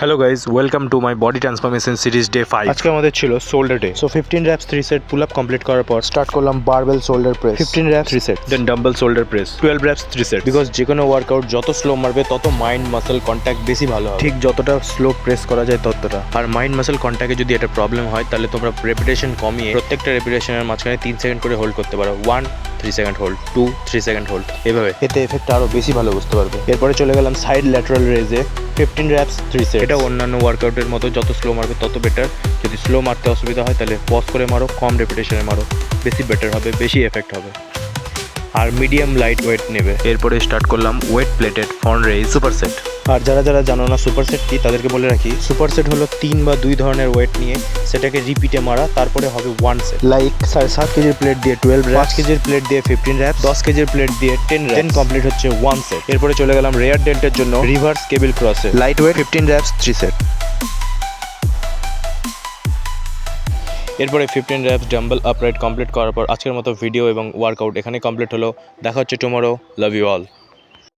Hello guys, welcome to my body transformation series day 5। আজকে আমাদের ছিল shoulder day. So 15 reps 3 set pull up complete করার পর start করলাম barbell shoulder press. 15 reps 3 set, then dumbbell shoulder press 12 reps 3 set. Because যে কোনো workout যত slow মারবে তত মাইন্ড মাসল কন্ট্যাক্ট বেশি ভালো হবে। ঠিক যতটা স্লো প্রেস করা যায় ততটা। আর মাইন্ড মাসল কন্ট্যাক্টে যদি একটা প্রবলেম হয় তাহলে তোমরা রেপিটেশন কমিয়ে প্রত্যেকটা রেপিটেশনের মাঝখানে 3 সেকেন্ড করে হোল্ড করতে পারো। 1 3 সেকেন্ড হোল্ড, 2 3 সেকেন্ড হোল্ড, এভাবে। এতে এফেক্ট আরো বেশি ভালো বুঝতে পারবে। এরপরে চলে গেলাম সাইড ল্যাটারাল রেজে 15 র্যাপস 3 সেট। এটা অন্যান্য ওয়ার্কআউটের মতো যত স্লো মারবে তত বেটার। যদি স্লো মারতে অসুবিধা হয় তাহলে পজ করে মারো, কম রেপিটেশনে মারো, বেশি বেটার হবে, বেশি এফেক্ট হবে। আর মিডিয়াম লাইট ওয়েট নেবে। এরপরে স্টার্ট করলাম weight plated front raise super set. আর যারা যারা জানো না সুপার সেট কি, তাদেরকে বলে রাখি, সুপার সেট হলো 3 বা 2 ধরনের ওয়েট নিয়ে সেটাকে রিপিটে মারা, তারপরে হবে 1 সেট। লাইক 7.5 কেজির প্লেট দিয়ে 12 র্যাপস, 5 কেজির প্লেট দিয়ে 15 র্যাপস, 10 কেজির প্লেট দিয়ে 10 র্যাপস, দেন কমপ্লিট হচ্ছে 1 সেট। এরপরে চলে গেলাম রেয়ার ডেল্টের জন্য রিভার্স কেবল ক্রসে লাইট ওয়েট 15 র্যাপস 3 সেট। এরপরে 15 র্যাপস ডাম্বল আপরাইট কমপ্লিট করার পর আজকের মতো ভিডিও এবং ওয়ার্কআউট এখানে কমপ্লিট হলো। দেখা হচ্ছে টুমরো। Love you all.